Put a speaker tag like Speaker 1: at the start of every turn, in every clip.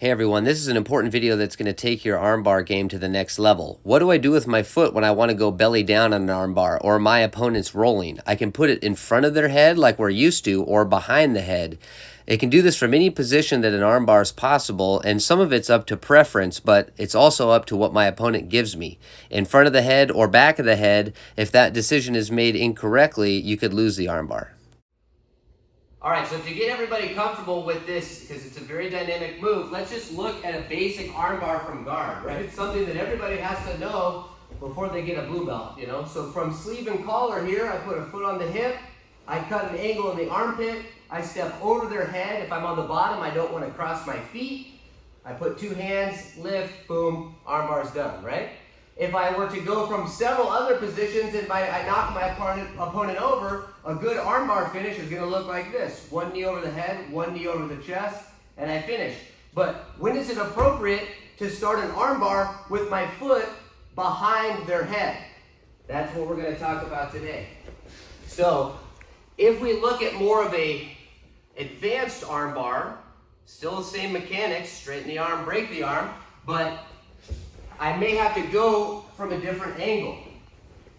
Speaker 1: Hey everyone, this is an important video that's going to take your armbar game to the next level. What do I do with my foot when I want to go belly down on an armbar or my opponent's rolling? I can put it in front of their head like we're used to or behind the head. It can do this from any position that an armbar is possible, and some of it's up to preference, but it's also up to what my opponent gives me. In front of the head or back of the head, if that decision is made incorrectly, you could lose the armbar. All right, so to get everybody comfortable with this, because it's a very dynamic move, let's just look at a basic armbar from guard, right? It's something that everybody has to know before they get a blue belt, you know? So from sleeve and collar here, I put a foot on the hip, I cut an angle in the armpit, I step over their head. If I'm on the bottom, I don't want to cross my feet. I put two hands, lift, boom, armbar's done, right? If I were to go from several other positions and I knock my opponent over, a good armbar finish is going to look like this. One knee over the head, one knee over the chest, and I finish. But when is it appropriate to start an armbar with my foot behind their head? That's what we're going to talk about today. So if we look at more of a advanced armbar, still the same mechanics, straighten the arm, break the arm, but I may have to go from a different angle.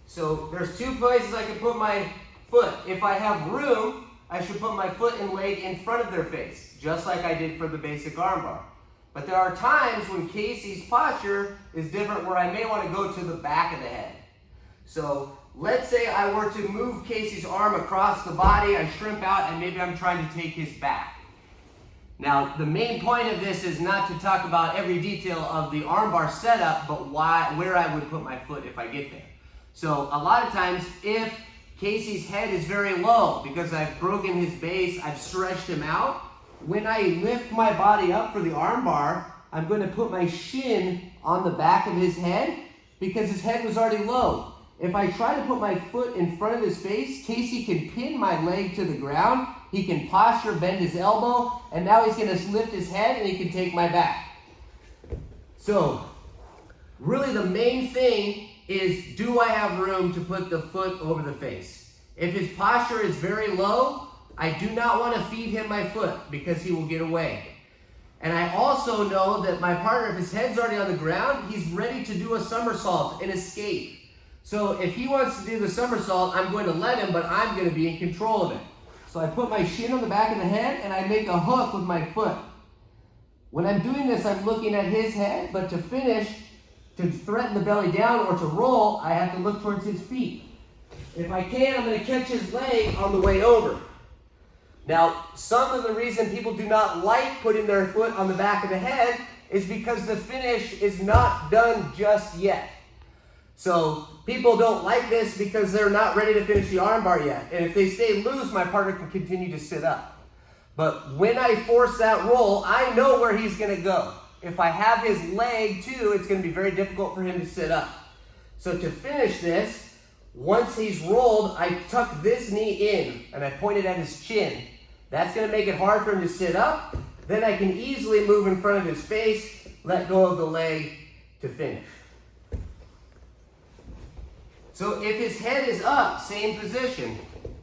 Speaker 1: So there's two places I can put my foot. If I have room, I should put my foot and leg in front of their face, just like I did for the basic armbar. But there are times when Casey's posture is different where I may want to go to the back of the head. So let's say I were to move Casey's arm across the body, I shrimp out, and maybe I'm trying to take his back. Now, the main point of this is not to talk about every detail of the armbar setup, but where I would put my foot if I get there. So a lot of times, if Casey's head is very low, because I've broken his base, I've stretched him out, when I lift my body up for the armbar, I'm going to put my shin on the back of his head, because his head was already low. If I try to put my foot in front of his face, Casey can pin my leg to the ground, he can posture, bend his elbow, and now he's going to lift his head and he can take my back. So, really the main thing is, do I have room to put the foot over the face? If his posture is very low, I do not want to feed him my foot because he will get away. And I also know that my partner, if his head's already on the ground, he's ready to do a somersault and escape. So if he wants to do the somersault, I'm going to let him, but I'm going to be in control of it. So I put my shin on the back of the head and I make a hook with my foot. When I'm doing this, I'm looking at his head, but to finish, to threaten the belly down or to roll, I have to look towards his feet. If I can, I'm going to catch his leg on the way over. Now, some of the reason people do not like putting their foot on the back of the head is because the finish is not done just yet. So people don't like this because they're not ready to finish the armbar yet. And if they stay loose, my partner can continue to sit up. But when I force that roll, I know where he's going to go. If I have his leg too, it's going to be very difficult for him to sit up. So to finish this, once he's rolled, I tuck this knee in and I point it at his chin. That's going to make it hard for him to sit up. Then I can easily move in front of his face, let go of the leg to finish. So if his head is up, same position,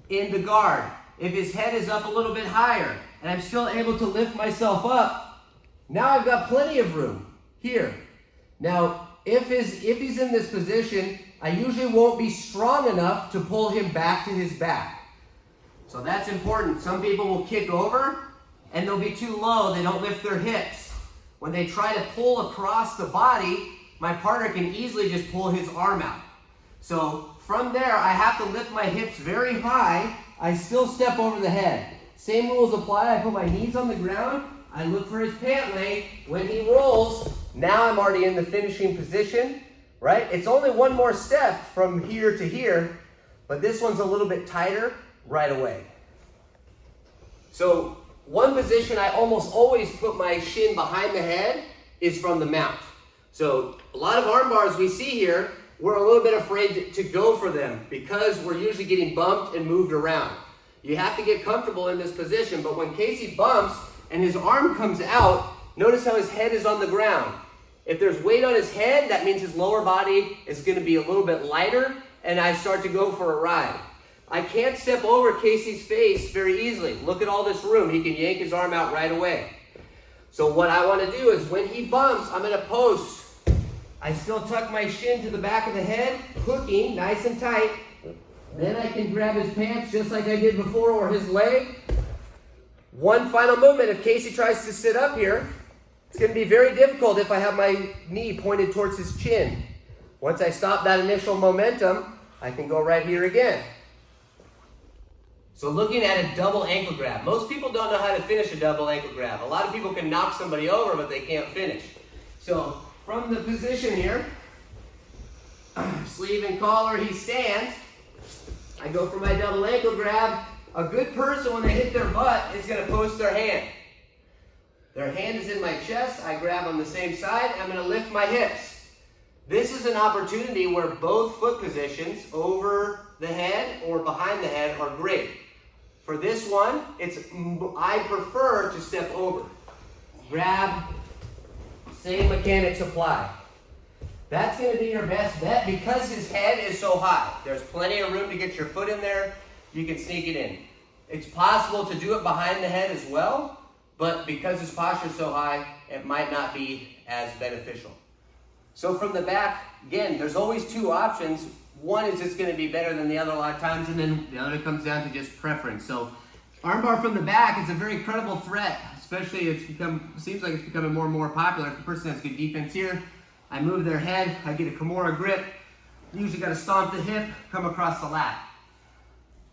Speaker 1: in the guard. If his head is up a little bit higher, and I'm still able to lift myself up, now I've got plenty of room here. Now, if he's in this position, I usually won't be strong enough to pull him back to his back. So that's important. Some people will kick over, and they'll be too low, they don't lift their hips. When they try to pull across the body, my partner can easily just pull his arm out. So from there, I have to lift my hips very high. I still step over the head. Same rules apply. I put my knees on the ground. I look for his pant leg. When he rolls, now I'm already in the finishing position, right? It's only one more step from here to here, but this one's a little bit tighter right away. So one position I almost always put my shin behind the head is from the mount. So a lot of arm bars we see here, we're a little bit afraid to go for them because we're usually getting bumped and moved around. You have to get comfortable in this position, but when Casey bumps and his arm comes out, notice how his head is on the ground. If there's weight on his head, that means his lower body is going to be a little bit lighter, and I start to go for a ride. I can't step over Casey's face very easily. Look at all this room. He can yank his arm out right away. So what I want to do is when he bumps, I'm going to post. I still tuck my shin to the back of the head, hooking nice and tight. Then I can grab his pants just like I did before, or his leg. One final movement, if Casey tries to sit up here, it's going to be very difficult if I have my knee pointed towards his chin. Once I stop that initial momentum, I can go right here again. So looking at a double ankle grab. Most people don't know how to finish a double ankle grab. A lot of people can knock somebody over, but they can't finish. So from the position here, sleeve and collar, he stands. I go for my double ankle grab. A good person, when they hit their butt, is going to post their hand. Their hand is in my chest. I grab on the same side. I'm going to lift my hips. This is an opportunity where both foot positions, over the head or behind the head, are great. For this one, I prefer to step over. Grab, same mechanics apply. That's going to be your best bet because his head is so high. There's plenty of room to get your foot in there. You can sneak it in. It's possible to do it behind the head as well, but because his posture is so high, it might not be as beneficial. So from the back, again, there's always two options. One is just going to be better than the other a lot of times, and then the other comes down to just preference. So armbar from the back is a very credible threat, especially seems like it's becoming more and more popular. If the person has good defense here, I move their head, I get a Kimura grip. Usually got to stomp the hip, come across the lat.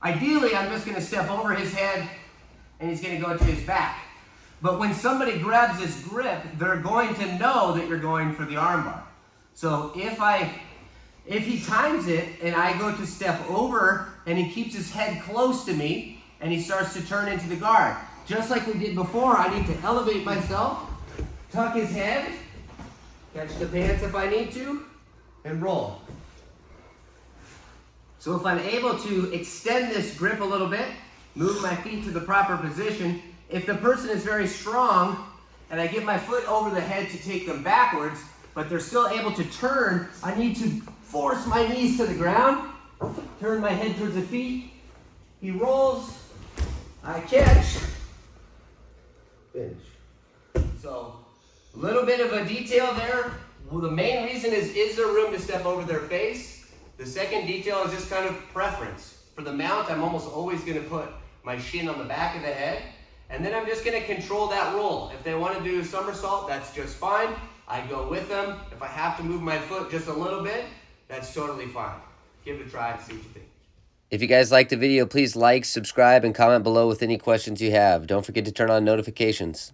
Speaker 1: Ideally, I'm just going to step over his head, and he's going to go to his back. But when somebody grabs this grip, they're going to know that you're going for the armbar. So if he times it and I go to step over and he keeps his head close to me and he starts to turn into the guard, just like we did before, I need to elevate myself, tuck his head, catch the pants if I need to, and roll. So if I'm able to extend this grip a little bit, move my feet to the proper position, if the person is very strong and I get my foot over the head to take them backwards, but they're still able to turn, I need to force my knees to the ground, turn my head towards the feet. He rolls, I catch, finish. So a little bit of a detail there. Well, the main reason is there room to step over their face? The second detail is just kind of preference. For the mount, I'm almost always going to put my shin on the back of the head, and then I'm just going to control that roll. If they want to do a somersault, that's just fine. I go with them. If I have to move my foot just a little bit, that's totally fine. Give it a try and see what you think. If you guys liked the video, please like, subscribe, and comment below with any questions you have. Don't forget to turn on notifications.